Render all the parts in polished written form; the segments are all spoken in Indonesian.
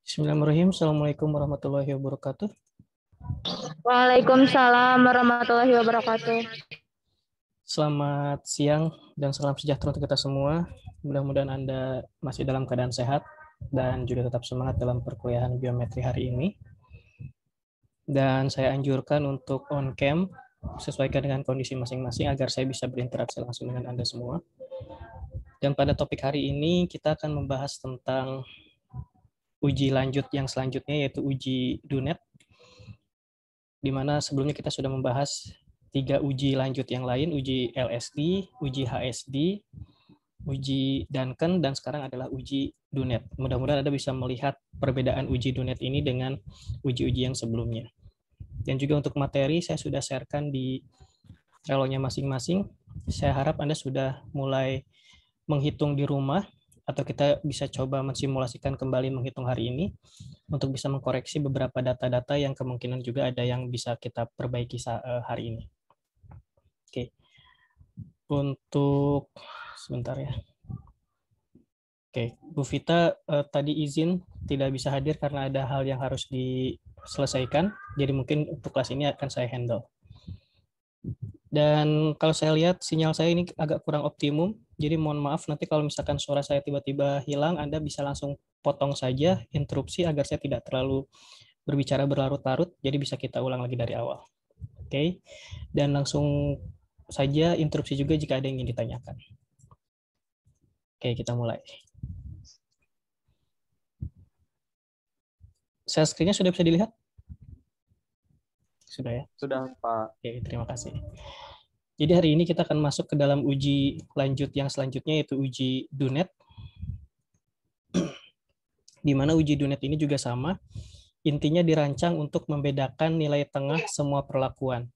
Bismillahirrahmanirrahim. Assalamualaikum warahmatullahi wabarakatuh. Waalaikumsalam warahmatullahi wabarakatuh. Selamat siang dan salam sejahtera untuk kita semua. Mudah-mudahan Anda masih dalam keadaan sehat dan juga tetap semangat dalam perkuliahan biometri hari ini. Dan saya anjurkan untuk on cam sesuaikan dengan kondisi masing-masing agar saya bisa berinteraksi langsung dengan Anda semua. Dan pada topik hari ini kita akan membahas tentang uji lanjut yang selanjutnya, yaitu uji DUNET, di mana sebelumnya kita sudah membahas 3 uji lanjut yang lain, uji LSD, uji HSD, uji Duncan, dan sekarang adalah uji DUNET. Mudah-mudahan Anda bisa melihat perbedaan uji DUNET ini dengan uji-uji yang sebelumnya. Dan juga untuk materi saya sudah sharekan di Trello-nya masing-masing. Saya harap Anda sudah mulai menghitung di rumah, atau kita bisa coba mensimulasikan kembali menghitung hari ini untuk bisa mengkoreksi beberapa data-data yang kemungkinan juga ada yang bisa kita perbaiki hari ini. Oke. Untuk sebentar ya. Oke, Bu Vita tadi izin tidak bisa hadir karena ada hal yang harus diselesaikan. Jadi mungkin untuk kelas ini akan saya handle. Dan kalau saya lihat sinyal saya ini agak kurang optimum, jadi mohon maaf nanti kalau misalkan suara saya tiba-tiba hilang, Anda bisa langsung potong saja, interupsi agar saya tidak terlalu berbicara berlarut-larut, jadi bisa kita ulang lagi dari awal. Oke, dan langsung saja interupsi juga jika ada yang ingin ditanyakan. Oke, kita mulai. Share screen-nya sudah bisa dilihat? Sudah ya? Sudah, Pak. Oke, terima kasih. Jadi hari ini kita akan masuk ke dalam uji lanjut yang selanjutnya, yaitu uji DUNET. Di mana uji DUNET ini juga sama, intinya dirancang untuk membedakan nilai tengah semua perlakuan.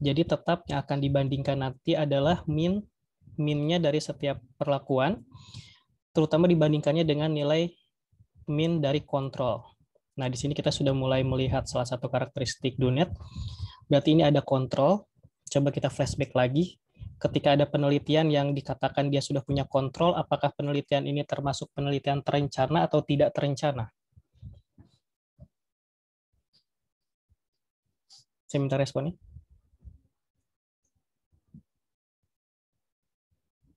Jadi tetap yang akan dibandingkan nanti adalah minnya dari setiap perlakuan, terutama dibandingkannya dengan nilai min dari kontrol. Nah, di sini kita sudah mulai melihat salah satu karakteristik DUNET. Berarti ini ada kontrol. Coba kita flashback lagi. Ketika ada penelitian yang dikatakan dia sudah punya kontrol, apakah penelitian ini termasuk penelitian terencana atau tidak terencana? Saya minta responnya.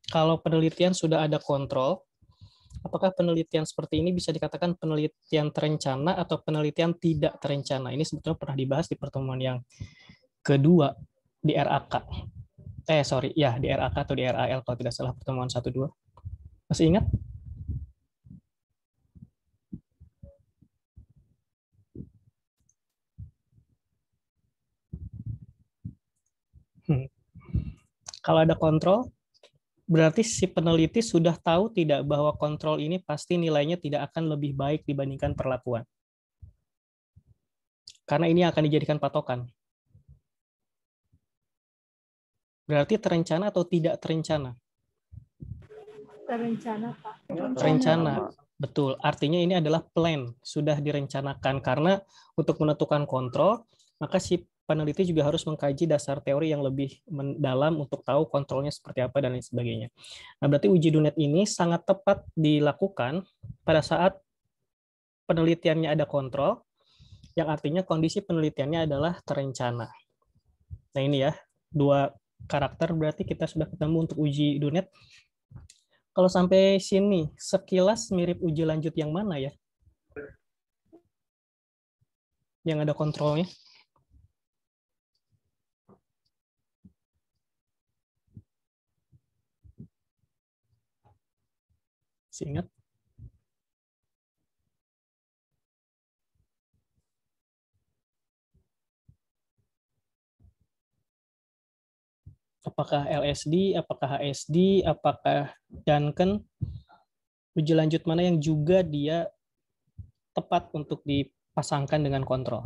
Kalau penelitian sudah ada kontrol, apakah penelitian seperti ini bisa dikatakan penelitian terencana atau penelitian tidak terencana? Ini sebetulnya pernah dibahas di pertemuan yang kedua di RAK. Di RAK atau di RAL kalau tidak salah, pertemuan 1-2. Masih ingat? Kalau ada kontrol, berarti si peneliti sudah tahu tidak bahwa kontrol ini pasti nilainya tidak akan lebih baik dibandingkan perlakuan. Karena ini akan dijadikan patokan. Berarti terencana atau tidak terencana? Terencana, Pak. Terencana, betul. Artinya ini adalah plan, sudah direncanakan. Karena untuk menentukan kontrol, maka si peneliti juga harus mengkaji dasar teori yang lebih mendalam untuk tahu kontrolnya seperti apa dan lain sebagainya. Nah, berarti uji DUNET ini sangat tepat dilakukan pada saat penelitiannya ada kontrol, yang artinya kondisi penelitiannya adalah terencana. Nah, ini ya, 2 karakter berarti kita sudah ketemu untuk uji DUNET. Kalau sampai sini, sekilas mirip uji lanjut yang mana ya? Yang ada kontrolnya? Ingat? Apakah LSD, apakah HSD, apakah Duncan? Uji lanjut mana yang juga dia tepat untuk dipasangkan dengan kontrol?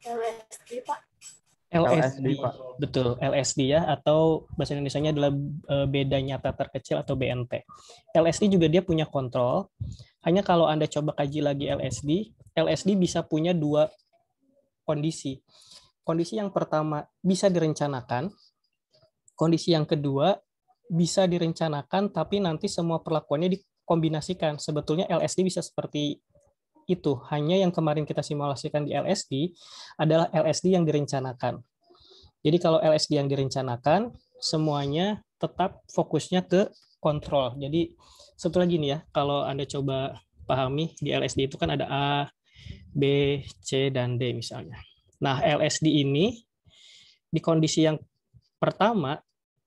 LSD, Pak. LSD, Pak. Betul, LSD ya, atau bahasa Indonesianya adalah beda nyata terkecil atau BNT. LSD juga dia punya kontrol, hanya kalau Anda coba kaji lagi LSD bisa punya 2 kondisi. Kondisi yang pertama bisa direncanakan, Kondisi yang kedua, bisa direncanakan, tapi nanti semua perlakuannya dikombinasikan. Sebetulnya LSD bisa seperti itu. Hanya yang kemarin kita simulasikan di LSD adalah LSD yang direncanakan. Jadi kalau LSD yang direncanakan, semuanya tetap fokusnya ke kontrol. Jadi sebetulnya gini ya, kalau Anda coba pahami, di LSD itu kan ada A, B, C, dan D misalnya. Nah, LSD ini di kondisi yang pertama,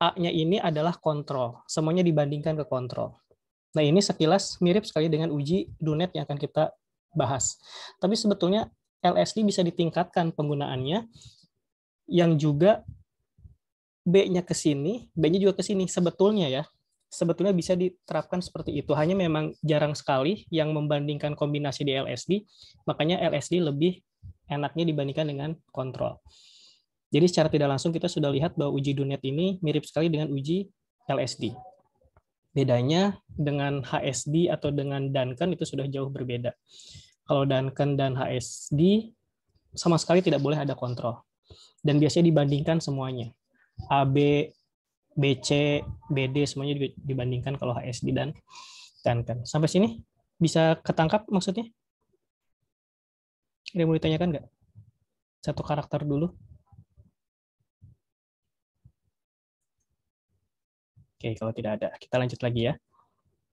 A-nya ini adalah kontrol. Semuanya dibandingkan ke kontrol. Nah, ini sekilas mirip sekali dengan uji Dunet yang akan kita bahas. Tapi sebetulnya LSD bisa ditingkatkan penggunaannya, yang juga B-nya ke sini, B-nya juga ke sini. Sebetulnya ya, sebetulnya bisa diterapkan seperti itu. Hanya memang jarang sekali yang membandingkan kombinasi di LSD, makanya LSD lebih enaknya dibandingkan dengan kontrol. Jadi secara tidak langsung kita sudah lihat bahwa uji Dunet ini mirip sekali dengan uji LSD. Bedanya dengan HSD atau dengan Duncan itu sudah jauh berbeda. Kalau Duncan dan HSD sama sekali tidak boleh ada kontrol. Dan biasanya dibandingkan semuanya. AB, BC, BD semuanya dibandingkan kalau HSD dan Duncan. Sampai sini bisa ketangkap maksudnya? Ada yang mau ditanyakan nggak? Satu karakter dulu. Oke, kalau tidak ada, kita lanjut lagi ya.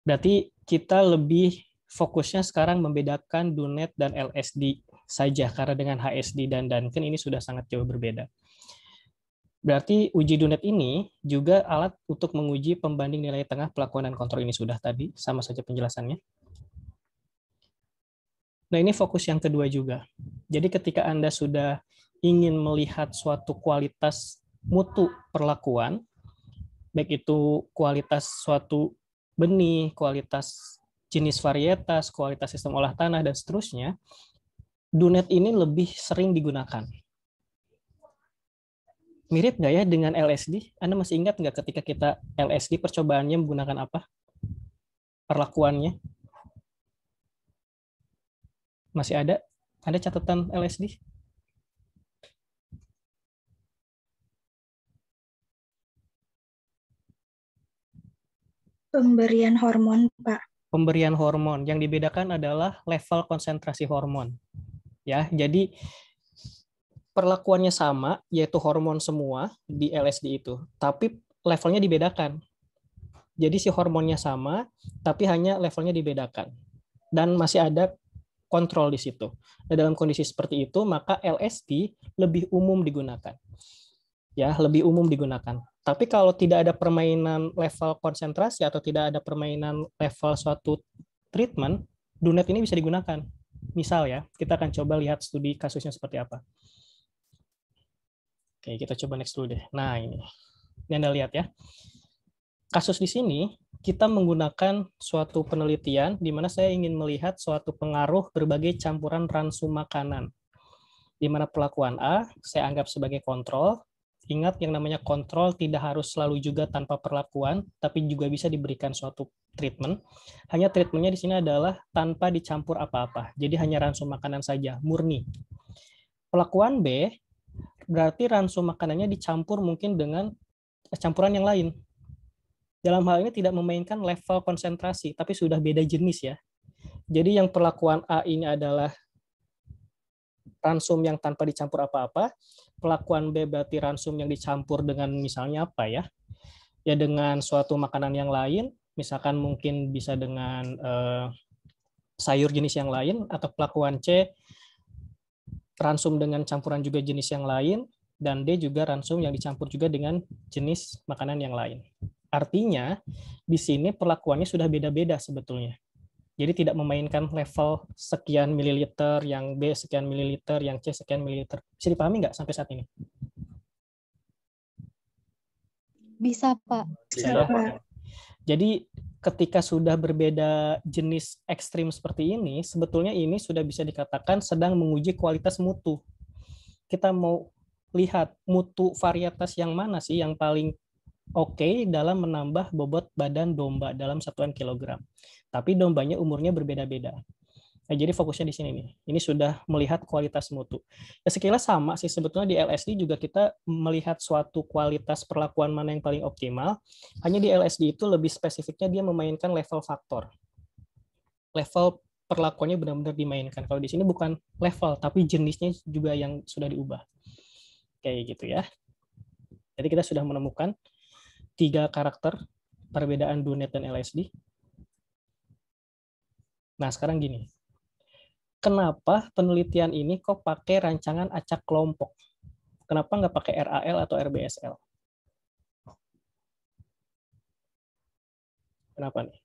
Berarti kita lebih fokusnya sekarang membedakan Dunet dan LSD saja, karena dengan HSD dan Duncan ini sudah sangat jauh berbeda. Berarti uji Dunet ini juga alat untuk menguji pembanding nilai tengah pelakuan dan kontrol ini sudah tadi, sama saja penjelasannya. Nah, ini fokus yang kedua juga. Jadi ketika Anda sudah ingin melihat suatu kualitas mutu perlakuan, baik itu kualitas suatu benih, kualitas jenis varietas, kualitas sistem olah tanah, dan seterusnya, Dunet ini lebih sering digunakan. Mirip nggak ya dengan LSD? Anda masih ingat nggak ketika kita LSD percobaannya menggunakan apa? Perlakuannya? Masih ada? Ada catatan LSD? Pemberian hormon, Pak. Pemberian hormon. Yang dibedakan adalah level konsentrasi hormon. Ya, jadi perlakuannya sama, yaitu hormon semua di LSD itu, tapi levelnya dibedakan. Jadi si hormonnya sama, tapi hanya levelnya dibedakan. Dan masih ada kontrol di situ. Nah, dalam kondisi seperti itu, maka LSD lebih umum digunakan. Ya, lebih umum digunakan. Tapi kalau tidak ada permainan level konsentrasi atau tidak ada permainan level suatu treatment, Dunet ini bisa digunakan. Misal ya, kita akan coba lihat studi kasusnya seperti apa. Oke, kita coba next dulu deh. Nah, ini Anda lihat ya. Kasus di sini, kita menggunakan suatu penelitian di mana saya ingin melihat suatu pengaruh berbagai campuran ransum makanan. Di mana perlakuan A, saya anggap sebagai kontrol. Ingat, yang namanya kontrol tidak harus selalu juga tanpa perlakuan, tapi juga bisa diberikan suatu treatment. Hanya treatmentnya di sini adalah tanpa dicampur apa-apa. Jadi hanya ransum makanan saja, murni. Perlakuan B, berarti ransum makanannya dicampur mungkin dengan campuran yang lain. Dalam hal ini tidak memainkan level konsentrasi, tapi sudah beda jenis ya. Jadi yang perlakuan A ini adalah ransum yang tanpa dicampur apa-apa. Perlakuan B berarti ransum yang dicampur dengan misalnya apa ya? Ya dengan suatu makanan yang lain, misalkan mungkin bisa dengan sayur jenis yang lain, atau perlakuan C ransum dengan campuran juga jenis yang lain, dan D juga ransum yang dicampur juga dengan jenis makanan yang lain. Artinya, di sini perlakuannya sudah beda-beda sebetulnya. Jadi tidak memainkan level sekian mililiter, yang B sekian mililiter, yang C sekian mililiter. Bisa dipahami nggak sampai saat ini? Bisa, Pak. Bisa, Pak. Jadi ketika sudah berbeda jenis ekstrim seperti ini, sebetulnya ini sudah bisa dikatakan sedang menguji kualitas mutu. Kita mau lihat mutu varietas yang mana sih yang paling oke dalam menambah bobot badan domba dalam satuan kilogram. Tapi dombanya umurnya berbeda-beda. Nah, jadi fokusnya di sini nih. Ini sudah melihat kualitas mutu. Ya, sekilas sama sih sebetulnya di LSD juga kita melihat suatu kualitas perlakuan mana yang paling optimal. Hanya di LSD itu lebih spesifiknya dia memainkan level faktor. Level perlakuannya benar-benar dimainkan. Kalau di sini bukan level, tapi jenisnya juga yang sudah diubah. Kayak gitu ya. Jadi kita sudah menemukan 3 karakter perbedaan DoNet dan LSD. Nah, sekarang gini. Kenapa penelitian ini kok pakai rancangan acak kelompok? Kenapa nggak pakai RAL atau RBSL? Kenapa nih?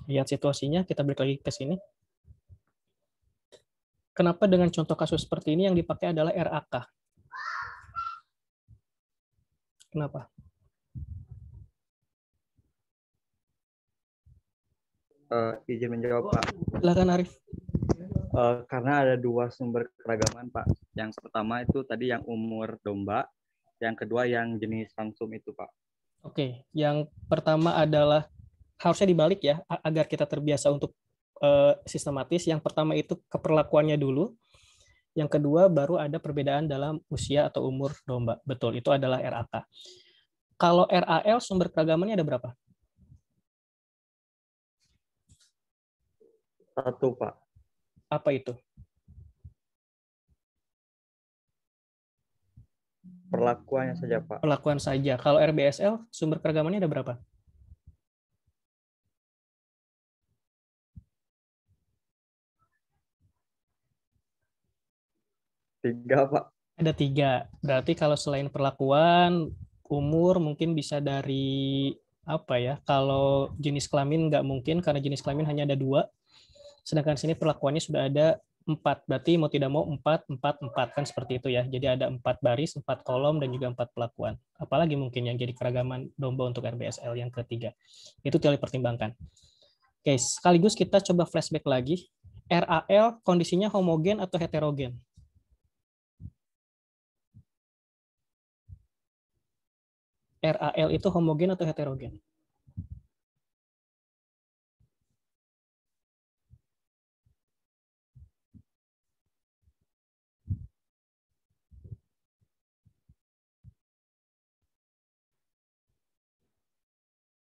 Lihat situasinya, kita balik lagi ke sini. Kenapa dengan contoh kasus seperti ini yang dipakai adalah RAK? Kenapa? Izin menjawab, Pak. Silakan Arif. Karena ada 2 sumber keragaman, Pak. Yang pertama itu tadi yang umur domba, yang kedua yang jenis samsum itu, Pak. Oke, yang pertama adalah harusnya dibalik ya, agar kita terbiasa untuk sistematis. Yang pertama itu keperlakuannya dulu. Yang kedua baru ada perbedaan dalam usia atau umur domba. Betul, itu adalah RAK. Kalau RAL sumber keragamannya ada berapa? 1, Pak. Apa itu? Perlakuannya saja, Pak. Perlakuan saja. Kalau RBSL sumber keragamannya ada berapa? 3, Pak. Ada 3. Berarti kalau selain perlakuan, umur mungkin bisa dari apa ya? Kalau jenis kelamin nggak mungkin karena jenis kelamin hanya ada 2. Sedangkan sini perlakuannya sudah ada 4. Berarti mau tidak mau 4, 4, 4 kan seperti itu ya. Jadi ada 4 baris, 4 kolom dan juga 4 perlakuan. Apalagi mungkin yang jadi keragaman domba untuk RBSL yang ketiga. Itu tinggal dipertimbangkan. Oke, sekaligus kita coba flashback lagi. RAL kondisinya homogen atau heterogen? RAL itu homogen atau heterogen?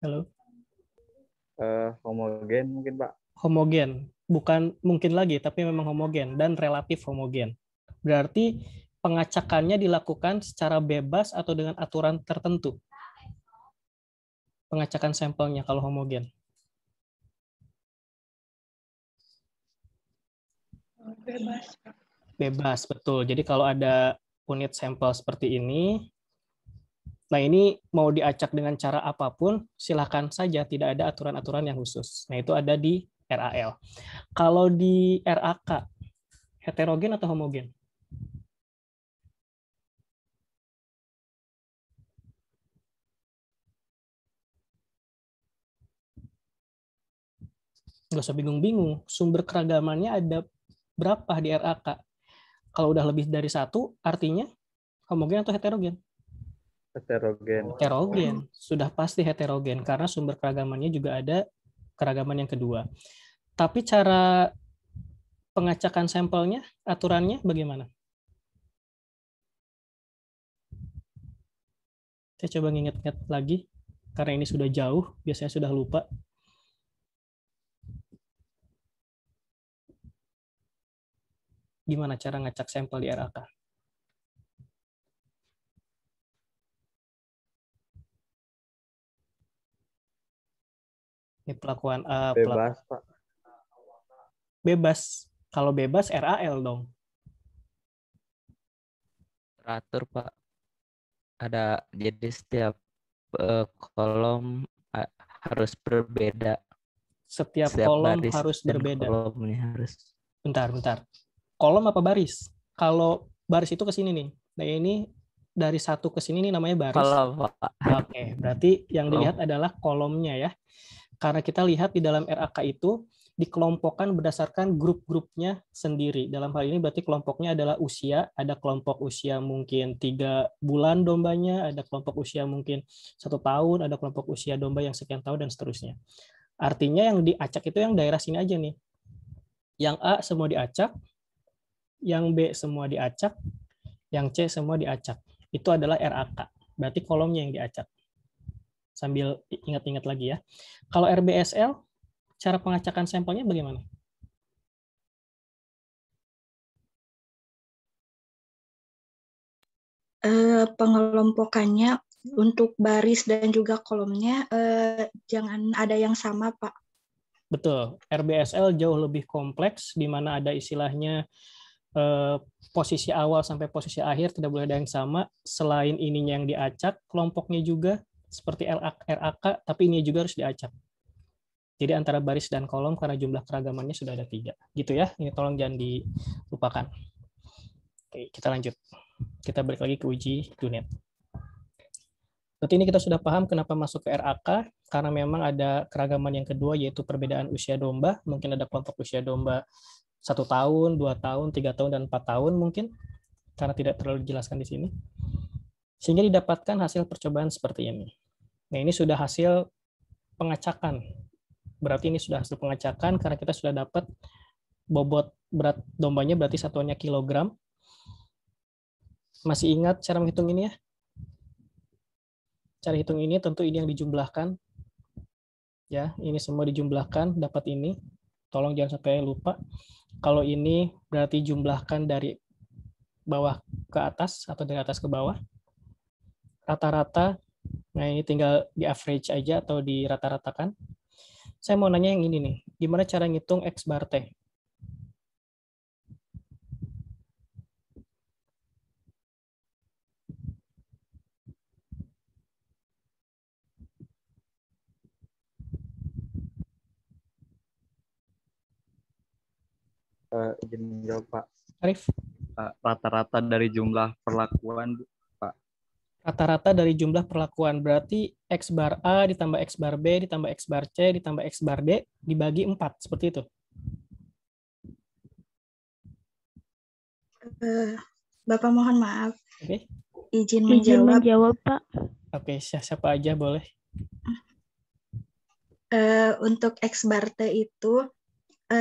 Halo? Homogen mungkin, Pak. Homogen. Bukan mungkin lagi, tapi memang homogen dan relatif homogen. Berarti pengacakannya dilakukan secara bebas atau dengan aturan tertentu. Pengacakan sampelnya kalau homogen. Bebas, Pak. Bebas, betul. Jadi kalau ada unit sampel seperti ini, nah ini mau diacak dengan cara apapun, silakan saja, tidak ada aturan-aturan yang khusus. Nah itu ada di RAL. Kalau di RAK, heterogen atau homogen? Nggak usah bingung-bingung, sumber keragamannya ada berapa di RAK? Kalau udah lebih dari 1, artinya homogen atau heterogen? Heterogen. Heterogen, sudah pasti heterogen, karena sumber keragamannya juga ada keragaman yang kedua. Tapi cara pengacakan sampelnya, aturannya bagaimana? Saya coba nginget-inget lagi, karena ini sudah jauh, biasanya sudah lupa. Gimana cara ngacak sampel di RAK? Ini pelakuan A, Bebas, Pak. bebas. Kalau bebas RAL dong. Teratur, Pak. Ada jadi setiap kolom harus berbeda. Setiap Setiap kolom baris harus dan berbeda. kolomnya harus. Bentar. Kolom apa baris? Kalau baris itu ke sini nih. Nah ini dari 1 ke sini nih namanya baris. Kolom, Pak. Oke, berarti yang dilihat adalah kolomnya ya. Karena kita lihat di dalam RAK itu dikelompokkan berdasarkan grup-grupnya sendiri. Dalam hal ini berarti kelompoknya adalah usia, ada kelompok usia mungkin 3 bulan dombanya, ada kelompok usia mungkin 1 tahun, ada kelompok usia domba yang sekian tahun, dan seterusnya. Artinya yang diacak itu yang daerah sini aja nih. Yang A semua diacak, yang B semua diacak, yang C semua diacak. Itu adalah RAK. Berarti kolomnya yang diacak. Sambil ingat-ingat lagi ya. Kalau RBSL, cara pengacakan sampelnya bagaimana? Pengelompokannya untuk baris dan juga kolomnya jangan ada yang sama, Pak. Betul. RBSL jauh lebih kompleks, di mana ada istilahnya posisi awal sampai posisi akhir tidak boleh ada yang sama. Selain ininya yang diacak, kelompoknya juga seperti RAK, tapi ini juga harus diacak. Jadi antara baris dan kolom karena jumlah keragamannya sudah ada 3. Gitu ya, ini tolong jangan dilupakan. Oke, kita lanjut. Kita balik lagi ke uji Dunet. Berarti ini kita sudah paham kenapa masuk ke RAK, karena memang ada keragaman yang kedua, yaitu perbedaan usia domba. Mungkin ada kelompok usia domba 1 tahun, 2 tahun, 3 tahun, dan 4 tahun mungkin, karena tidak terlalu dijelaskan di sini. Sehingga didapatkan hasil percobaan seperti ini. Nah, ini sudah hasil pengacakan. Berarti ini sudah hasil pengacakan karena kita sudah dapat bobot berat dombanya, berarti satuannya kilogram. Masih ingat cara menghitung ini ya? Cara hitung ini tentu ini yang dijumlahkan. Ya, ini semua dijumlahkan, dapat ini. Tolong jangan sampai lupa. Kalau ini berarti jumlahkan dari bawah ke atas atau dari atas ke bawah. Rata-rata, nah ini tinggal di average aja atau di rata-ratakan. Saya mau nanya yang ini nih, gimana cara ngitung X bar T? Izin menjawab, Pak. Arif? Rata-rata dari jumlah perlakuan, Pak. Rata-rata dari jumlah perlakuan, berarti X bar A ditambah X bar B ditambah X bar C ditambah X bar D dibagi 4, seperti itu. Bapak mohon maaf. Oke. Izin Izin menjawab. menjawab, Pak. Oke, siapa aja boleh. Untuk X bar T itu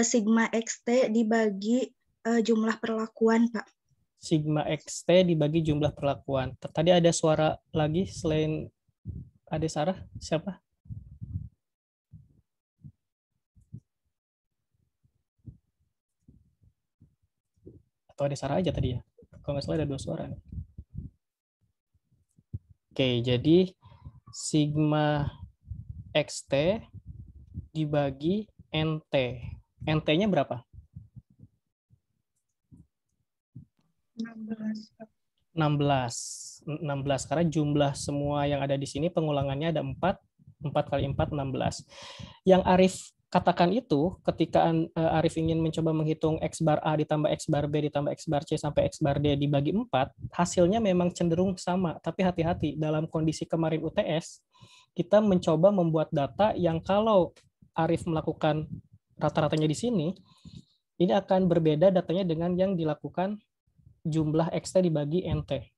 sigma XT dibagi jumlah perlakuan, Pak. Sigma XT dibagi jumlah perlakuan. Tadi ada suara lagi selain Ade Sarah, siapa? Atau Ade Sarah aja tadi ya? Kalau nggak salah ada 2 suara. Oke, jadi sigma XT dibagi NT. NT-nya berapa? 16. 16 karena jumlah semua yang ada di sini pengulangannya ada 4 kali 4 16. Yang Arif katakan itu ketika Arif ingin mencoba menghitung X bar A ditambah X bar B ditambah X bar C sampai X bar D dibagi 4, hasilnya memang cenderung sama, tapi hati-hati dalam kondisi kemarin UTS kita mencoba membuat data yang kalau Arif melakukan rata-ratanya di sini, ini akan berbeda datanya dengan yang dilakukan jumlah XT dibagi NT.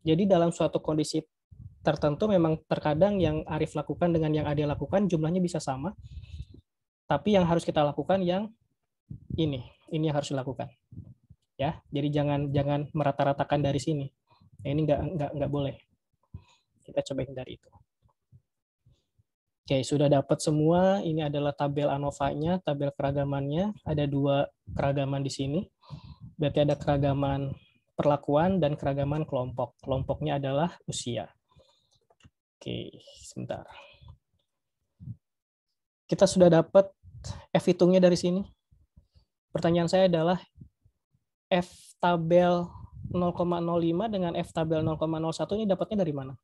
Jadi dalam suatu kondisi tertentu memang terkadang yang Arif lakukan dengan yang Ade lakukan jumlahnya bisa sama, tapi yang harus kita lakukan yang ini yang harus dilakukan. Ya, jadi jangan merata-ratakan dari sini. Nah, ini nggak boleh. Kita coba hindari itu. Oke, sudah dapat semua. Ini adalah tabel ANOVA-nya, tabel keragamannya. Ada 2 keragaman di sini. Berarti ada keragaman perlakuan dan keragaman kelompok. Kelompoknya adalah usia. Oke, sebentar. Kita sudah dapat F hitungnya dari sini. Pertanyaan saya adalah F tabel 0,05 dengan F tabel 0,01 ini dapatnya dari mana?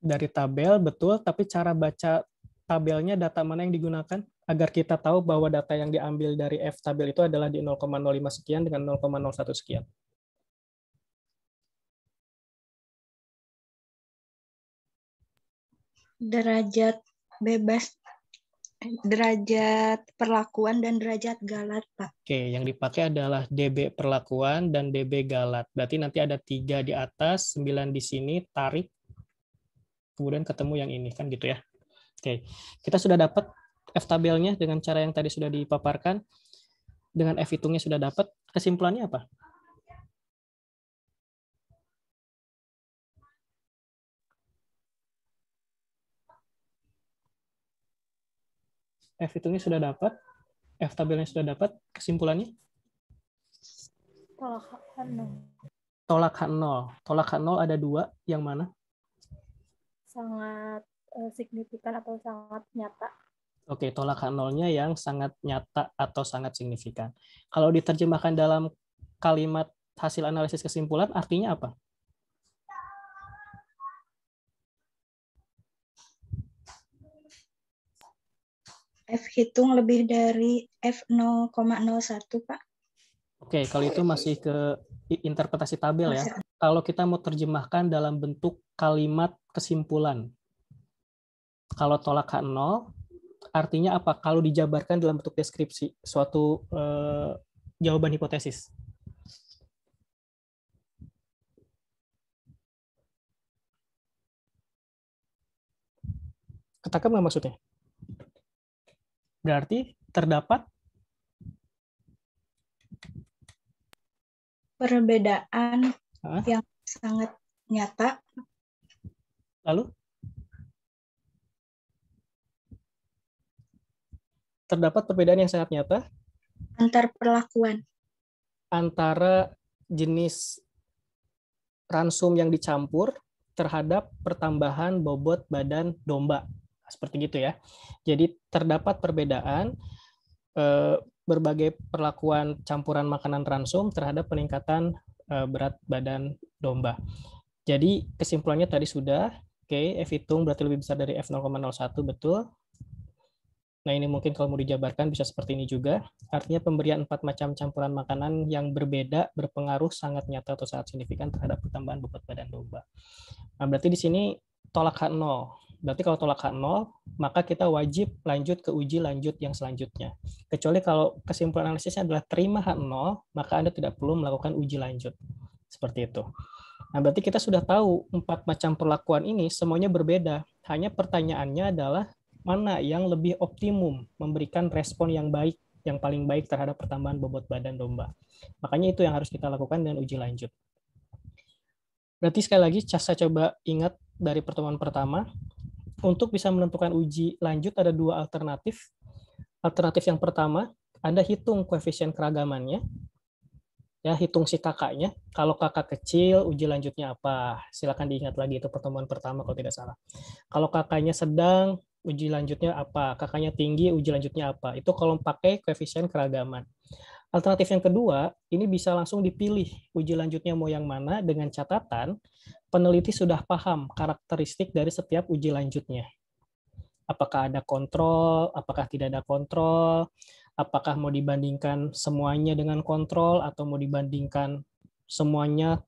Dari tabel, betul, tapi cara baca tabelnya data mana yang digunakan agar kita tahu bahwa data yang diambil dari F tabel itu adalah di 0,05 sekian dengan 0,01 sekian. Derajat bebas, derajat perlakuan dan derajat galat, Pak. Oke, yang dipakai adalah DB perlakuan dan DB galat. Berarti nanti ada 3 di atas, 9 di sini, tarik, kemudian ketemu yang ini, kan gitu ya. Oke, kita sudah dapat F tabelnya dengan cara yang tadi sudah dipaparkan. Dengan F hitungnya sudah dapat, kesimpulannya apa? F hitungnya sudah dapat, F tabelnya sudah dapat, kesimpulannya? Tolak H0. Tolak H0. Tolak H0 ada 2, yang mana? Sangat signifikan atau sangat nyata. Oke, tolak H0-nya yang sangat nyata atau sangat signifikan. Kalau diterjemahkan dalam kalimat hasil analisis kesimpulan, artinya apa? F hitung lebih dari F 0,01, Pak. Oke, kalau itu masih ke interpretasi tabel ya. Kalau kita mau terjemahkan dalam bentuk kalimat kesimpulan, kalau tolak H0, artinya apa? Kalau dijabarkan dalam bentuk deskripsi, suatu jawaban hipotesis. Ketangkap nggak maksudnya? Berarti terdapat perbedaan yang sangat nyata. Lalu? Terdapat perbedaan yang sangat nyata antar perlakuan. Antara jenis ransum yang dicampur terhadap pertambahan bobot badan domba. Seperti gitu ya. Jadi terdapat perbedaan berbagai perlakuan campuran makanan ransum terhadap peningkatan berat badan domba. Jadi kesimpulannya tadi sudah, oke, F hitung berarti lebih besar dari F 0,01, betul. Nah, ini mungkin kalau mau dijabarkan bisa seperti ini juga. Artinya pemberian 4 macam campuran makanan yang berbeda berpengaruh sangat nyata atau sangat signifikan terhadap pertambahan bobot badan domba. Nah, berarti di sini tolak H0. Berarti kalau tolak H0, maka kita wajib lanjut ke uji lanjut yang selanjutnya. Kecuali kalau kesimpulan analisisnya adalah terima H0, maka Anda tidak perlu melakukan uji lanjut. Seperti itu. Nah, berarti kita sudah tahu 4 macam perlakuan ini semuanya berbeda. Hanya pertanyaannya adalah mana yang lebih optimum memberikan respon yang baik, yang paling baik terhadap pertambahan bobot badan domba. Makanya itu yang harus kita lakukan dengan uji lanjut. Berarti sekali lagi saya coba ingat dari pertemuan pertama, untuk bisa menentukan uji lanjut ada 2 alternatif. Alternatif yang pertama, Anda hitung koefisien keragamannya, ya, hitung si kakaknya. Kalau kakak kecil, uji lanjutnya apa? Silakan diingat lagi, itu pertemuan pertama kalau tidak salah. Kalau kakaknya sedang, uji lanjutnya apa? Kakaknya tinggi, uji lanjutnya apa? Itu kalau pakai koefisien keragaman. Alternatif yang kedua, ini bisa langsung dipilih uji lanjutnya mau yang mana dengan catatan peneliti sudah paham karakteristik dari setiap uji lanjutnya. Apakah ada kontrol, apakah tidak ada kontrol, apakah mau dibandingkan semuanya dengan kontrol atau mau dibandingkan semuanya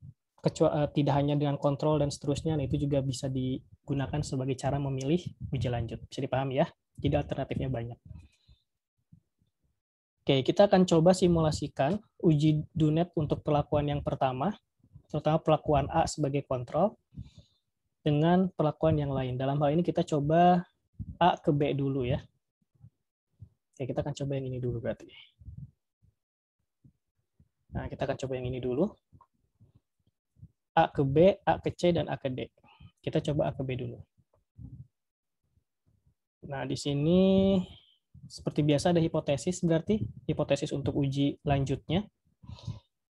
tidak hanya dengan kontrol dan seterusnya. Nah, itu juga bisa digunakan sebagai cara memilih uji lanjut. Bisa dipahami ya? Jadi alternatifnya banyak. Oke, kita akan coba simulasikan uji DUNET untuk perlakuan yang pertama, terutama perlakuan A sebagai kontrol, dengan perlakuan yang lain. Dalam hal ini kita coba A ke B dulu ya. Oke, kita akan coba yang ini dulu berarti. Nah, kita akan coba yang ini dulu. A ke B, A ke C, dan A ke D. Kita coba A ke B dulu. Nah, di sini seperti biasa ada hipotesis, berarti hipotesis untuk uji lanjutnya.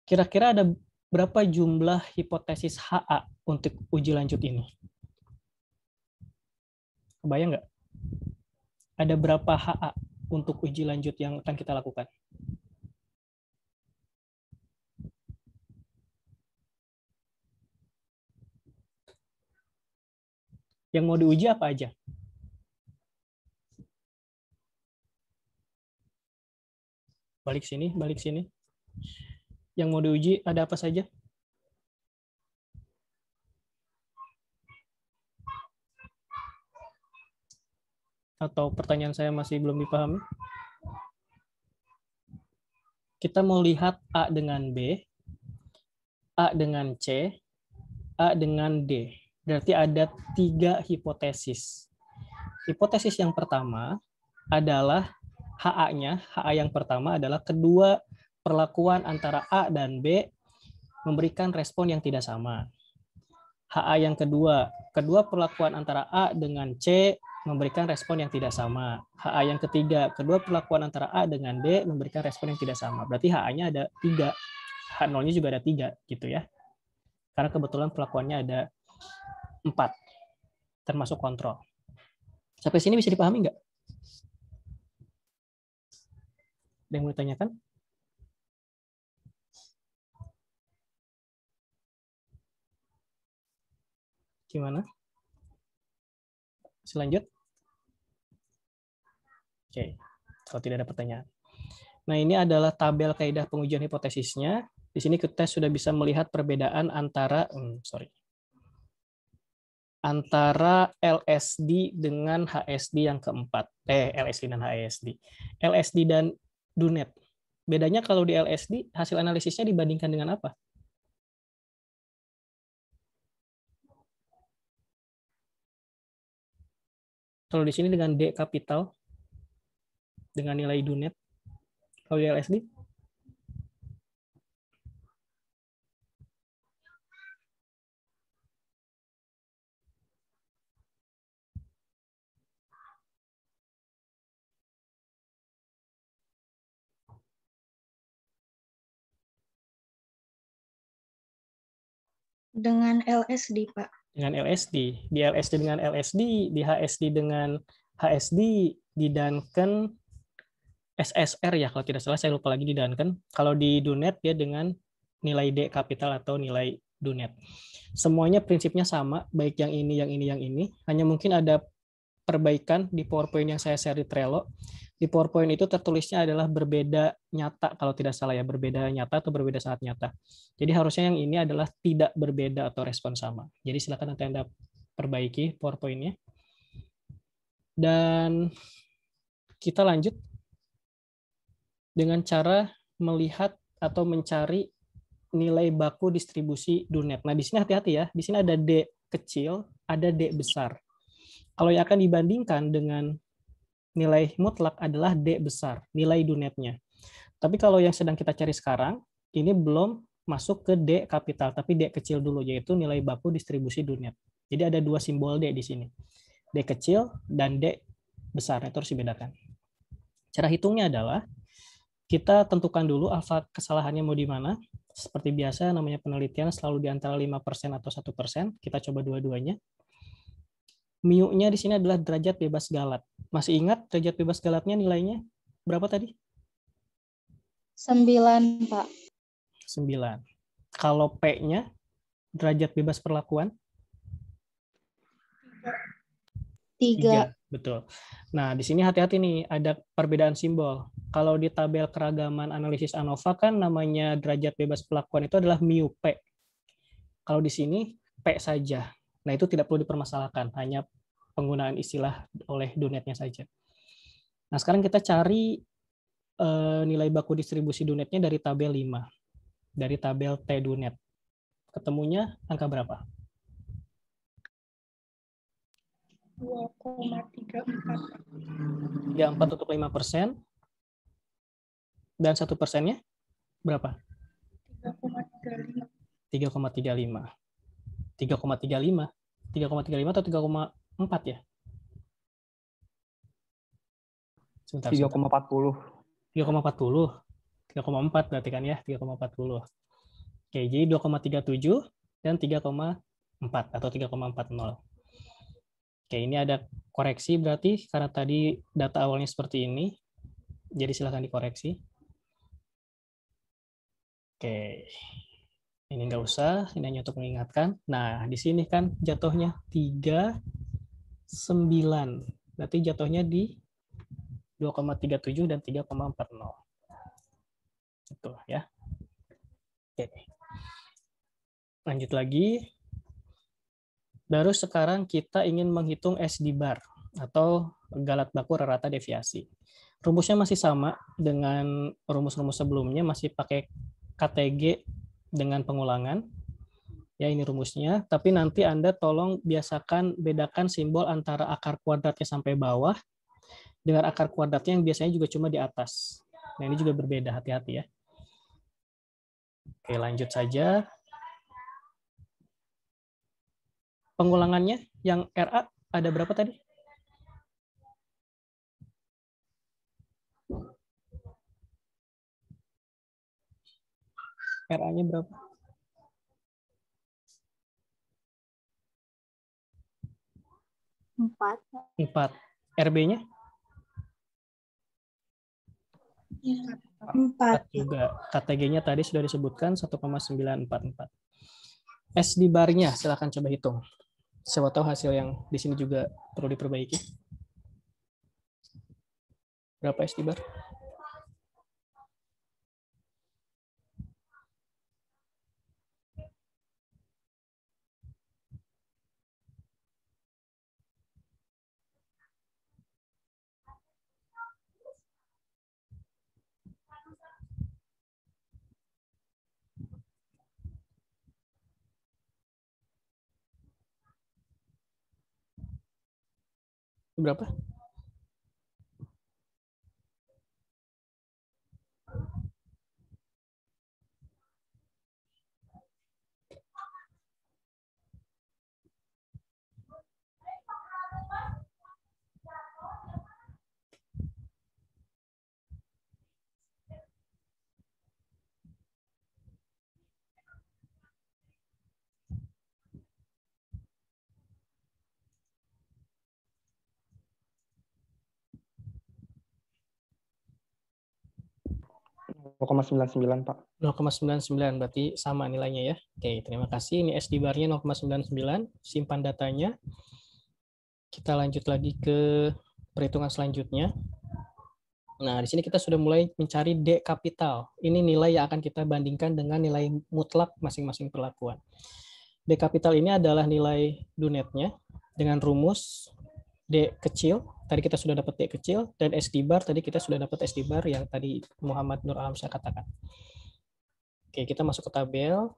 Kira-kira ada berapa jumlah hipotesis HA untuk uji lanjut ini? Kebayang nggak? Ada berapa HA untuk uji lanjut yang akan kita lakukan? Yang mau diuji apa aja? Balik sini, balik sini. Yang mau diuji ada apa saja? Atau pertanyaan saya masih belum dipahami? Kita mau lihat A dengan B, A dengan C, A dengan D. Berarti ada 3 hipotesis. Hipotesis yang pertama adalah HA-nya. HA yang pertama adalah kedua perlakuan antara A dan B memberikan respon yang tidak sama. HA yang kedua, kedua perlakuan antara A dengan C memberikan respon yang tidak sama. HA yang ketiga, kedua perlakuan antara A dengan D memberikan respon yang tidak sama. Berarti HA-nya ada 3. H0-nya juga ada 3 gitu ya. Karena kebetulan perlakuannya ada 4, termasuk kontrol. Sampai sini bisa dipahami nggak? Ada yang mau ditanyakan? Gimana? Selanjut. Oke, kalau tidak ada pertanyaan. Nah, ini adalah tabel kaidah pengujian hipotesisnya. Di sini kita sudah bisa melihat perbedaan antara antara LSD dengan HSD yang keempat. LSD dan HSD. LSD dan DUNET. Bedanya kalau di LSD, hasil analisisnya dibandingkan dengan apa? Kalau di sini dengan D kapital, dengan nilai DUNET. Kalau di LSD? Dengan LSD, Pak. Dengan LSD. Di LSD dengan LSD, di HSD dengan HSD, di Duncan SSR ya, kalau tidak salah, saya lupa lagi di Duncan. Kalau di DUNET dia dengan nilai D kapital atau nilai DUNET. Semuanya prinsipnya sama, baik yang ini, yang ini, yang ini. Hanya mungkin ada perbaikan di PowerPoint yang saya share di Trello. Di PowerPoint itu tertulisnya adalah berbeda nyata, kalau tidak salah ya, berbeda nyata atau berbeda sangat nyata. Jadi harusnya yang ini adalah tidak berbeda atau respon sama. Jadi silakan nanti Anda perbaiki PowerPoint-nya. Dan kita lanjut dengan cara melihat atau mencari nilai baku distribusi DUNET. Nah, di sini hati-hati ya. Di sini ada D kecil, ada D besar. Kalau yang akan dibandingkan dengan nilai mutlak adalah D besar, nilai DUNET-nya. Tapi kalau yang sedang kita cari sekarang, ini belum masuk ke D kapital, tapi D kecil dulu, yaitu nilai baku distribusi DUNET. Jadi ada 2 simbol D di sini. D kecil dan D besar, itu harus dibedakan. Cara hitungnya adalah, kita tentukan dulu alfa kesalahannya mau di mana. Seperti biasa, namanya penelitian selalu di antara 5% atau 1%. Kita coba dua-duanya. Mu-nya di sini adalah derajat bebas galat. Masih ingat derajat bebas galatnya nilainya berapa tadi? 9, Pak. 9. Kalau P-nya, derajat bebas perlakuan? 3. Betul. Nah, di sini hati-hati nih, ada perbedaan simbol. Kalau di tabel keragaman analisis ANOVA kan namanya derajat bebas perlakuan itu adalah mu P. Kalau di sini P saja. Nah, itu tidak perlu dipermasalahkan, hanya penggunaan istilah oleh DUNET-nya saja. Nah, sekarang kita cari nilai baku distribusi DUNET-nya dari tabel 5. Dari tabel T DUNET. Ketemunya angka berapa? 2,34. 34 untuk 5%. Dan 1%-nya berapa? 3,35. 3,35. 3,35. 3,35 atau 3,4 ya? Sebentar. 3,40. 3,40. 3,4 berarti kan ya, 3,40. Oke, jadi 2,37 dan 3,4 atau 3,40. Oke, ini ada koreksi berarti karena tadi data awalnya seperti ini. Jadi silakan dikoreksi. Oke. Ini nggak usah, ini hanya untuk mengingatkan. Nah, di sini kan jatuhnya 3 Berarti jatuhnya di 2,37 dan 3,40. Itu ya. Oke. Lanjut lagi. Baru sekarang kita ingin menghitung SD bar atau galat baku rata deviasi. Rumusnya masih sama dengan rumus-rumus sebelumnya, masih pakai KTG dengan pengulangan. Ya, ini rumusnya, tapi nanti Anda tolong biasakan bedakan simbol antara akar kuadratnya sampai bawah dengan akar kuadratnya yang biasanya juga cuma di atas. Nah, ini juga berbeda, hati-hati ya. Oke, lanjut saja. Pengulangannya yang RA ada berapa tadi? RA-nya berapa? 4. 4. RB-nya? 4. Juga. KTG-nya tadi sudah disebutkan 1,944. SD bar-nya silahkan coba hitung. Siapa tahu hasil yang di sini juga perlu diperbaiki. Berapa SD bar? Berapa? Pak. 0,99 berarti sama nilainya ya. Oke, terima kasih. Ini SD bar-nya 0,99. Simpan datanya. Kita lanjut lagi ke perhitungan selanjutnya. Nah, di sini kita sudah mulai mencari D kapital. Ini nilai yang akan kita bandingkan dengan nilai mutlak masing-masing perlakuan. D kapital ini adalah nilai dunetnya dengan rumus D kecil. Tadi kita sudah dapat D kecil, dan SD bar tadi kita sudah dapat SD bar yang tadi Muhammad Nur Alamsyah katakan. Oke, kita masuk ke tabel.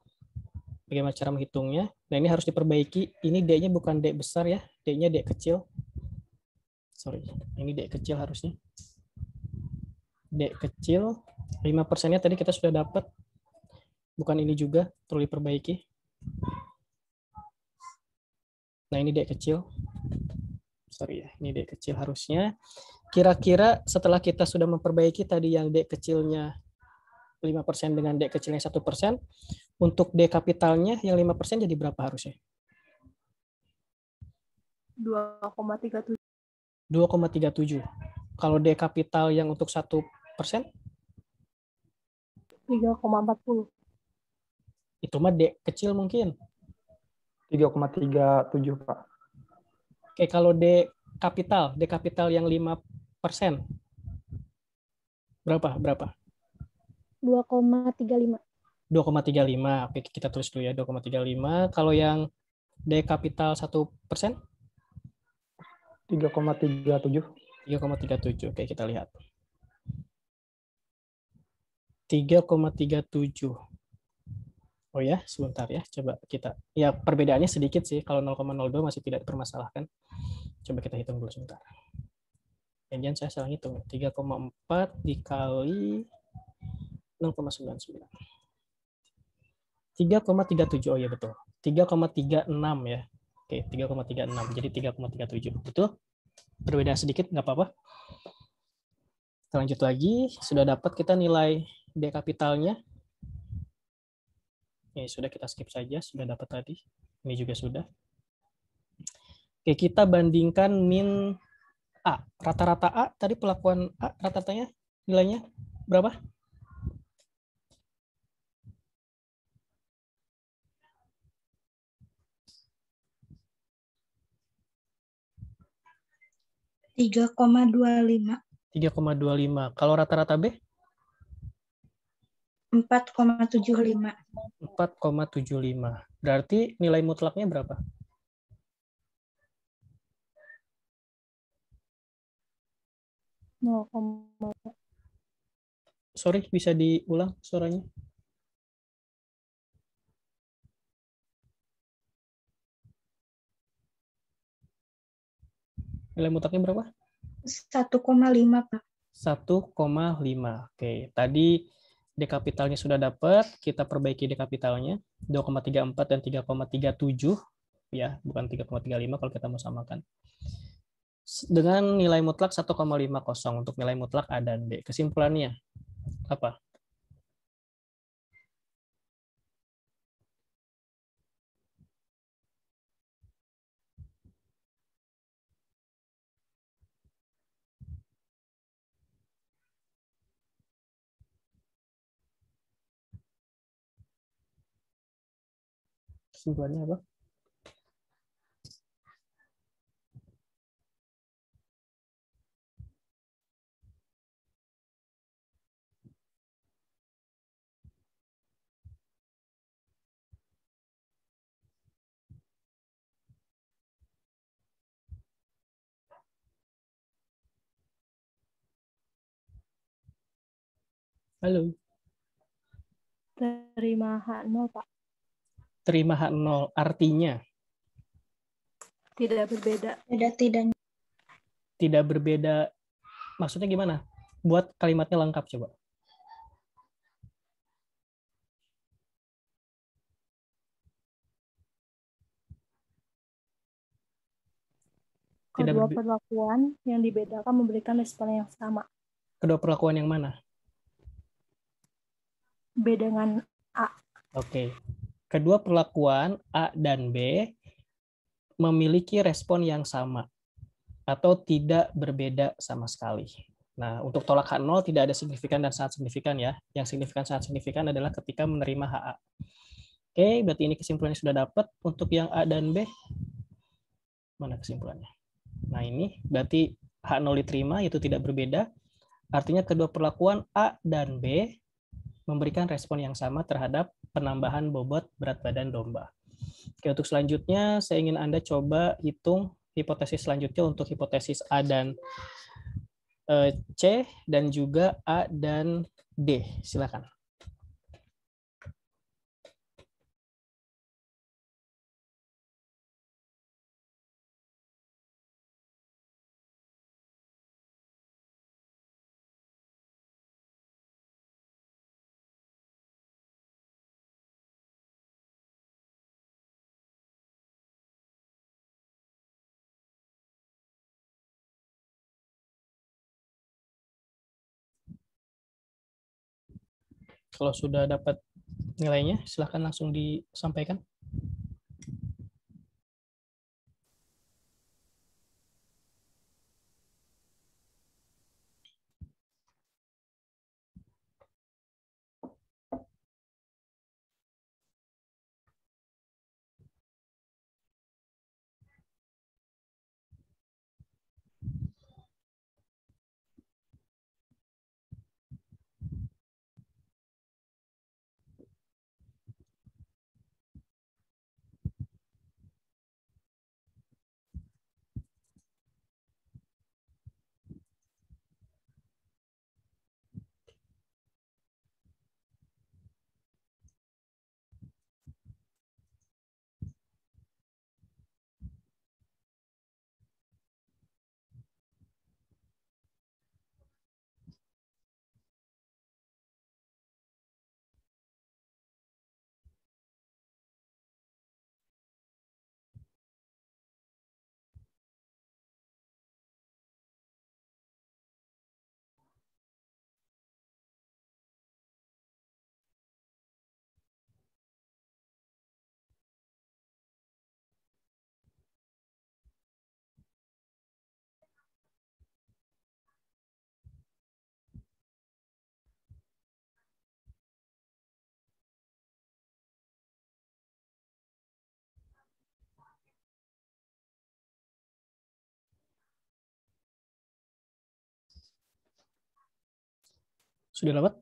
Bagaimana cara menghitungnya? Nah, ini harus diperbaiki. Ini D-nya bukan D besar ya, D-nya D kecil. Sorry, ini D kecil harusnya. D kecil, 5%-nya tadi kita sudah dapat. Bukan ini juga, perlu diperbaiki. Nah, ini D kecil. Sorry ya, ini D kecil harusnya. Kira-kira setelah kita sudah memperbaiki tadi yang D kecilnya 5% dengan D kecilnya 1%, untuk D kapitalnya yang 5% jadi berapa harusnya? 2,37. 2,37. Kalau D kapital yang untuk 1%? 3,40. Itu mah D kecil mungkin. 3,37, Pak. Oke, kalau D kapital yang 5%. Berapa? 2,35. 2,35. Oke, kita tulis dulu ya, 2,35. Kalau yang D kapital 1%? 3,37. 3,37. Oke, kita lihat. 3,37. Oh ya, sebentar ya. Coba kita. Ya, perbedaannya sedikit sih. Kalau 0,02 masih tidak dipermasalahkan. Coba kita hitung dulu sebentar. Jangan saya salah hitung. 3,4 dikali 0,99. 3,37. Oh iya betul. 3,36 ya. Oke, 3,36. Jadi 3,37. Betul? Perbedaan sedikit, nggak apa-apa. Kita lanjut lagi. Sudah dapat kita nilai D kapitalnya. Ya, sudah kita skip saja. Sudah dapat tadi. Ini juga sudah. Oke, kita bandingkan min A. Rata-rata A, tadi pelakuan A, rata-ratanya nilainya berapa? 3,25. 3,25. Kalau rata-rata B? 4,75. 4,75. Berarti nilai mutlaknya berapa? Nol koma. Sorry, bisa diulang suaranya? Nilai mutlaknya berapa? 1,5, Pak. 1,5. Oke, tadi D kapitalnya sudah dapat, kita perbaiki D kapitalnya 2,34 dan 3,37 ya, bukan 3,35 kalau kita mau samakan. Dengan nilai mutlak 1,50 untuk nilai mutlak A dan B. Kesimpulannya apa? Kesimpulannya apa? Halo. Terima H0, Pak. Terima H0 artinya Tidak berbeda. Tidak. tidak berbeda. Maksudnya gimana? Buat kalimatnya lengkap coba. Kedua perlakuan yang dibedakan memberikan respon yang sama. Kedua perlakuan yang mana? B dengan A. Oke. Kedua perlakuan A dan B memiliki respon yang sama atau tidak berbeda sama sekali. Nah, untuk tolak H0 tidak ada signifikan dan sangat signifikan ya. Yang signifikan sangat signifikan adalah ketika menerima HA. Oke, berarti ini kesimpulannya sudah dapat. Untuk yang A dan B, mana kesimpulannya? Nah, ini berarti H0 diterima, itu tidak berbeda. Artinya kedua perlakuan A dan B memberikan respon yang sama terhadap penambahan bobot berat badan domba. Oke, untuk selanjutnya saya ingin Anda coba hitung hipotesis selanjutnya untuk hipotesis A dan C dan juga A dan D. Silakan. Kalau sudah dapat nilainya, silakan langsung disampaikan. Sudah dapat?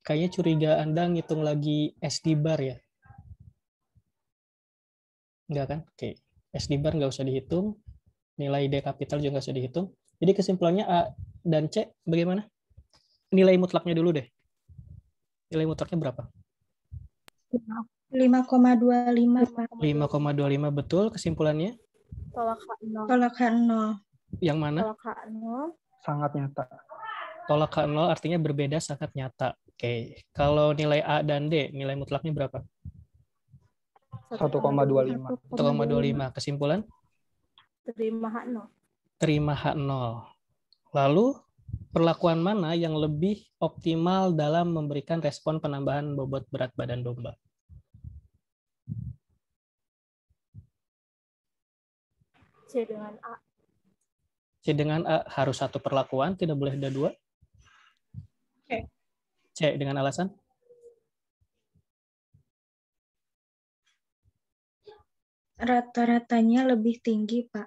Kayaknya curiga Anda ngitung lagi SD bar ya? Enggak kan? Oke. SD bar nggak usah dihitung. Nilai D kapital juga nggak usah dihitung. Jadi kesimpulannya A dan C bagaimana? Nilai mutlaknya dulu deh. Nilai mutlaknya berapa? 5,25. 5,25 betul kesimpulannya. Tolak H0. Tolak H0. Yang mana? Tolak H0. Sangat nyata. Tolak H0 artinya berbeda sangat nyata. Oke. Kalau nilai A dan D, nilai mutlaknya berapa? 1,25. 1,25. Kesimpulan? Terima H0. Terima H0. Lalu, perlakuan mana yang lebih optimal dalam memberikan respon penambahan bobot berat badan domba? C dengan A. C dengan A harus satu perlakuan, tidak boleh ada dua. C. C dengan alasan? Rata-ratanya lebih tinggi, Pak.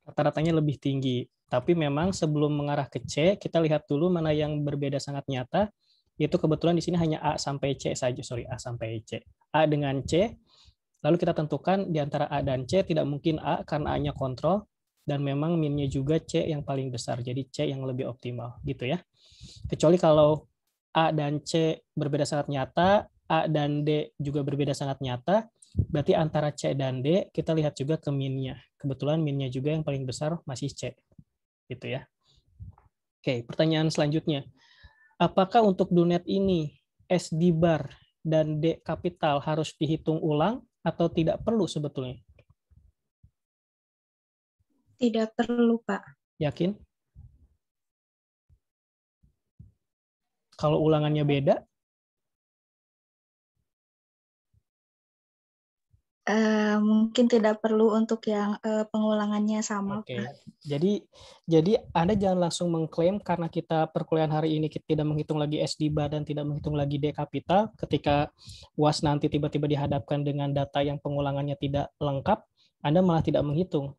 Rata-ratanya lebih tinggi. Tapi memang sebelum mengarah ke C, kita lihat dulu mana yang berbeda sangat nyata. Itu kebetulan di sini hanya A sampai C saja. Sorry, A sampai C. A dengan C. Lalu kita tentukan di antara A dan C, tidak mungkin A karena A-nya kontrol. Dan memang min-nya juga C yang paling besar. Jadi C yang lebih optimal. Gitu ya. Kecuali kalau A dan C berbeda sangat nyata, A dan D juga berbeda sangat nyata, berarti antara C dan D kita lihat juga ke min-nya. Kebetulan min-nya juga yang paling besar masih C. Gitu ya. Oke, pertanyaan selanjutnya. Apakah untuk Dunet ini SD bar dan D kapital harus dihitung ulang atau tidak perlu sebetulnya? Tidak perlu, Pak. Yakin? Kalau ulangannya beda? Mungkin tidak perlu untuk yang pengulangannya sama, Oke. Pak. Jadi Anda jangan langsung mengklaim karena kita perkuliahan hari ini kita tidak menghitung lagi SD bar dan tidak menghitung lagi D kapital. Ketika UAS nanti tiba-tiba dihadapkan dengan data yang pengulangannya tidak lengkap, Anda malah tidak menghitung.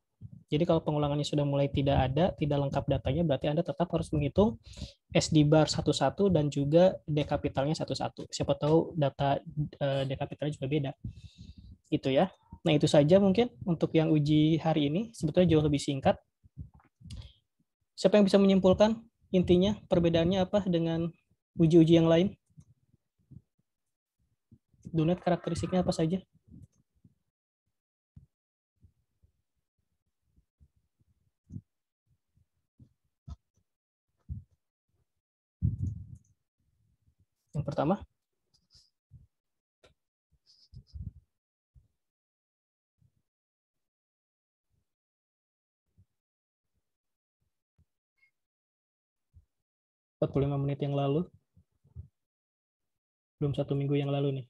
Jadi kalau pengulangannya sudah mulai tidak ada, tidak lengkap datanya, berarti Anda tetap harus menghitung SD bar satu-satu dan juga D kapitalnya satu-satu. Siapa tahu data D kapitalnya juga beda. Gitu ya. Nah, itu saja mungkin untuk yang uji hari ini. Sebetulnya jauh lebih singkat. Siapa yang bisa menyimpulkan intinya perbedaannya apa dengan uji-uji yang lain? Dunet karakteristiknya apa saja? Yang pertama, (45 menit yang lalu, belum 1 minggu yang lalu nih.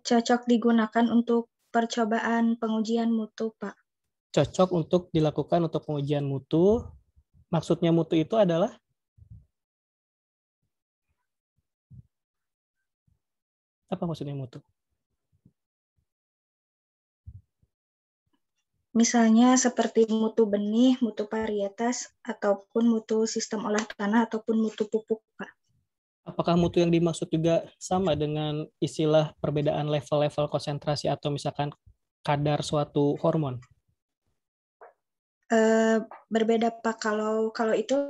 Cocok digunakan untuk percobaan pengujian mutu, Pak. Cocok untuk dilakukan untuk pengujian mutu. Maksudnya mutu itu adalah apa maksudnya mutu? Misalnya seperti mutu benih, mutu varietas, ataupun mutu sistem olah tanah, ataupun mutu pupuk, Pak. Apakah mutu yang dimaksud juga sama dengan istilah perbedaan level-level konsentrasi atau misalkan kadar suatu hormon? berbeda Pak. Kalau itu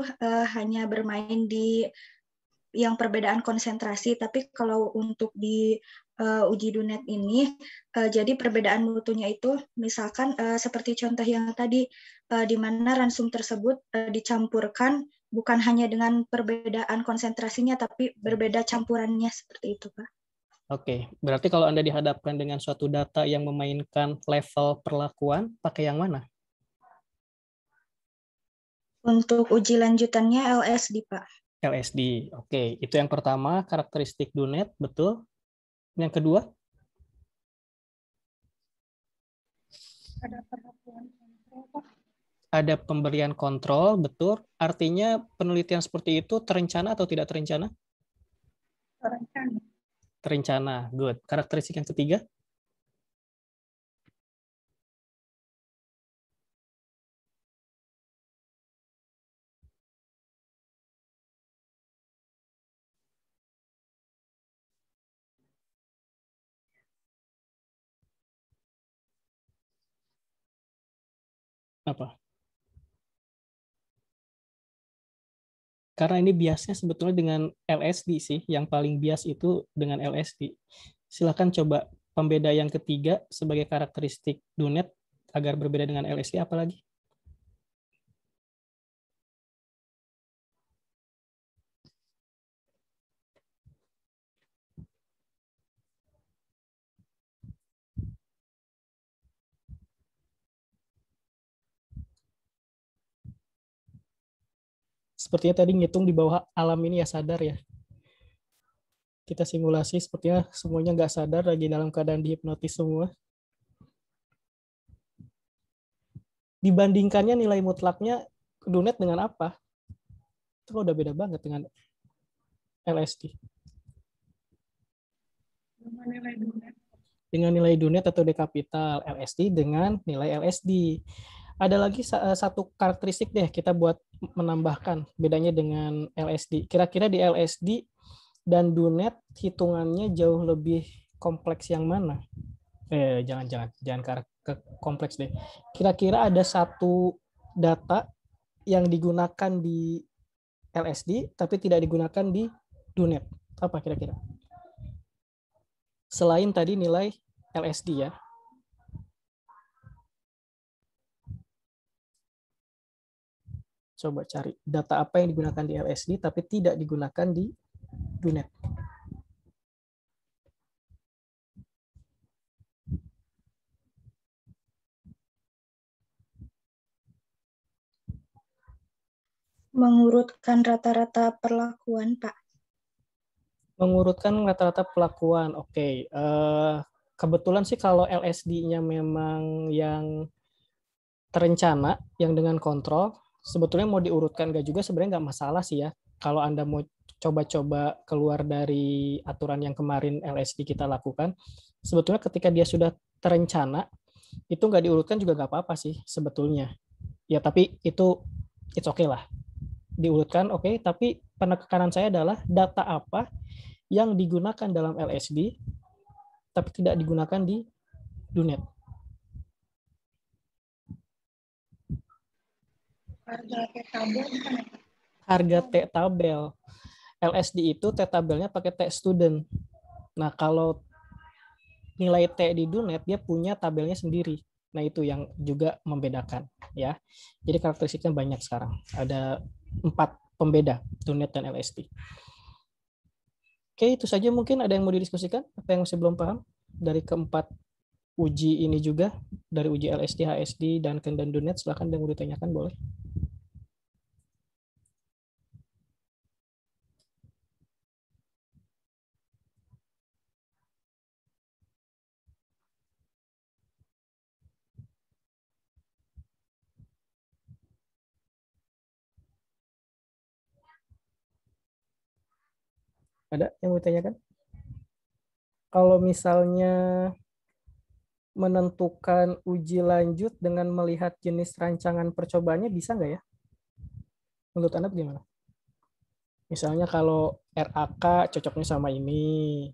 hanya bermain di yang perbedaan konsentrasi, tapi kalau untuk di uji DUNET ini, jadi perbedaan mutunya itu misalkan seperti contoh yang tadi, di mana ransum tersebut dicampurkan bukan hanya dengan perbedaan konsentrasinya, tapi berbeda campurannya seperti itu, Pak. Oke, berarti kalau Anda dihadapkan dengan suatu data yang memainkan level perlakuan, pakai yang mana? Untuk uji lanjutannya LSD, Pak. LSD. Oke, itu yang pertama, karakteristik DUNET, betul. Yang kedua? Ada perlakuan kontrol, Pak. Ada pemberian kontrol, betul. Artinya penelitian seperti itu terencana atau tidak terencana? Terencana. Terencana, good. Karakteristik yang ketiga? Apa? Karena ini biasnya sebetulnya dengan LSD sih, yang paling bias itu dengan LSD. Silakan coba pembeda yang ketiga sebagai karakteristik DUNET agar berbeda dengan LSD, apalagi? Sepertinya tadi ngitung di bawah alam ini ya sadar ya. Kita simulasi sepertinya semuanya nggak sadar lagi dalam keadaan dihipnotis semua. Dibandingkannya nilai mutlaknya DUNET dengan apa? Itu udah beda banget dengan LSD. Dengan nilai DUNET. Dengan nilai DUNET atau D kapital, LSD dengan nilai LSD. Ada lagi satu karakteristik deh kita buat menambahkan bedanya dengan LSD. Kira-kira di LSD dan DUNET hitungannya jauh lebih kompleks yang mana? Jangan ke kompleks deh. Kira-kira ada satu data yang digunakan di LSD tapi tidak digunakan di DUNET. Apa kira-kira? Selain tadi nilai LSD ya. Coba cari data apa yang digunakan di LSD tapi tidak digunakan di DUNET. Mengurutkan rata-rata perlakuan, Pak. Mengurutkan rata-rata perlakuan. Oke. Kebetulan sih kalau LSD-nya memang yang terencana, yang dengan kontrol, sebetulnya mau diurutkan nggak juga sebenarnya nggak masalah sih ya. Kalau Anda mau coba-coba keluar dari aturan yang kemarin LSD kita lakukan, sebetulnya ketika dia sudah terencana, itu nggak diurutkan juga nggak apa-apa sih sebetulnya. Ya tapi itu it's okay lah. Diurutkan oke, tapi penekanan saya adalah data apa yang digunakan dalam LSD tapi tidak digunakan di DUNET. Harga T-tabel bukan ya? Harga T-tabel. LSD itu T-tabelnya pakai T-student. Nah, kalau nilai T di DUNET, dia punya tabelnya sendiri. Nah, itu yang juga membedakan. Ya. Jadi karakteristiknya banyak sekarang. Ada 4 pembeda DUNET dan LSD. Oke, itu saja mungkin ada yang mau didiskusikan? Apa yang masih belum paham? Dari keempat uji ini juga, dari uji LSD, HSD, dan DUNET, silahkan yang mau ditanyakan, boleh. Ada yang mau ditanyakan? Kalau misalnya menentukan uji lanjut dengan melihat jenis rancangan percobaannya bisa nggak ya? Menurut Anda bagaimana? Misalnya kalau RAK cocoknya sama ini,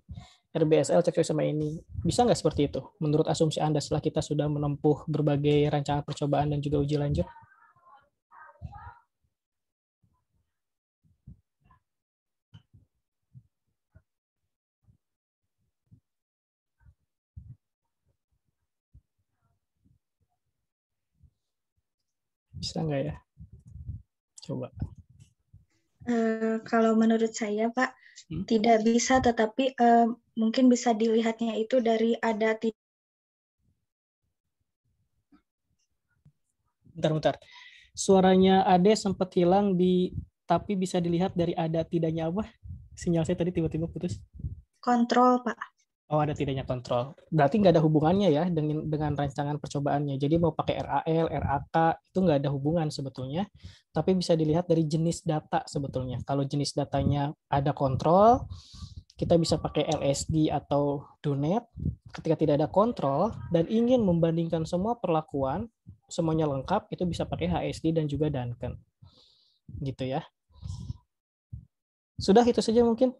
RBSL cocoknya sama ini. Bisa nggak seperti itu? Menurut asumsi Anda setelah kita sudah menempuh berbagai rancangan percobaan dan juga uji lanjut? Bisa nggak ya? Coba. Kalau menurut saya, Pak, tidak bisa, tetapi mungkin bisa dilihatnya itu dari ada Bentar. Suaranya Ade sempat hilang tapi bisa dilihat dari ada tidaknya apa? Sinyal saya tadi tiba-tiba putus. kontrol, Pak. Oh, ada tidaknya kontrol. Berarti nggak ada hubungannya ya dengan rancangan percobaannya. Jadi mau pakai RAL, RAK, itu nggak ada hubungan sebetulnya. Tapi bisa dilihat dari jenis data sebetulnya. Kalau jenis datanya ada kontrol, kita bisa pakai LSD atau DUNET. Ketika tidak ada kontrol dan ingin membandingkan semua perlakuan, semuanya lengkap, itu bisa pakai HSD dan juga Duncan. Gitu ya. Sudah itu saja mungkin.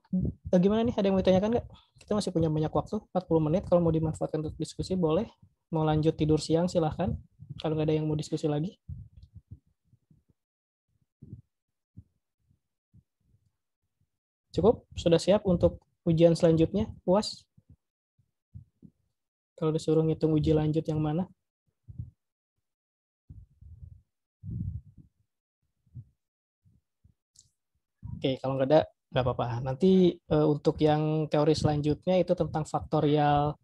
Gimana nih, ada yang mau ditanyakan nggak? Kita masih punya banyak waktu, 40 menit. Kalau mau dimanfaatkan untuk diskusi boleh. Mau lanjut tidur siang silahkan. Kalau nggak ada yang mau diskusi lagi. Cukup? Sudah siap untuk ujian selanjutnya? Puas? Kalau disuruh ngitung uji lanjut yang mana? Oke, kalau nggak ada, nggak apa-apa. Nanti untuk yang teori selanjutnya itu tentang faktorial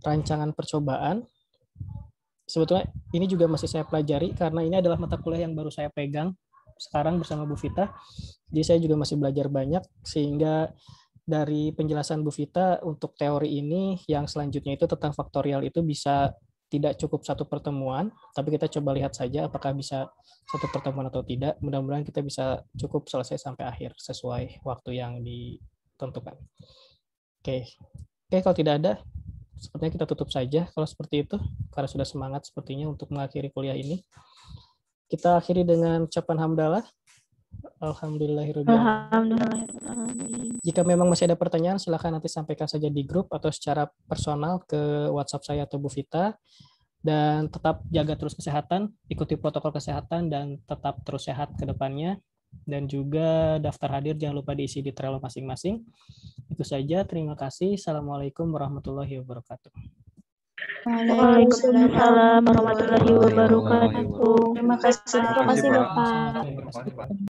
rancangan percobaan. Sebetulnya ini juga masih saya pelajari karena ini adalah mata kuliah yang baru saya pegang sekarang bersama Bu Vita. Jadi saya juga masih belajar banyak, sehingga dari penjelasan Bu Vita untuk teori ini yang selanjutnya itu tentang faktorial itu bisa tidak cukup satu pertemuan, tapi kita coba lihat saja apakah bisa satu pertemuan atau tidak. Mudah-mudahan kita bisa cukup selesai sampai akhir sesuai waktu yang ditentukan. Oke, kalau tidak ada, sepertinya kita tutup saja kalau seperti itu, karena sudah semangat sepertinya untuk mengakhiri kuliah ini. Kita akhiri dengan ucapan hamdalah. Alhamdulillahirrahmanirrahim. Jika memang masih ada pertanyaan, silakan nanti sampaikan saja di grup atau secara personal ke WhatsApp saya atau Bu Vita. Dan tetap jaga terus kesehatan, ikuti protokol kesehatan, dan tetap terus sehat ke depannya. Dan juga daftar hadir jangan lupa diisi di Trello masing-masing. Itu saja, terima kasih. Assalamualaikum warahmatullahi wabarakatuh. Waalaikumsalam warahmatullahi wabarakatuh. Terima kasih, Terima kasih, Pak. Bapak. Terima kasih, Pak.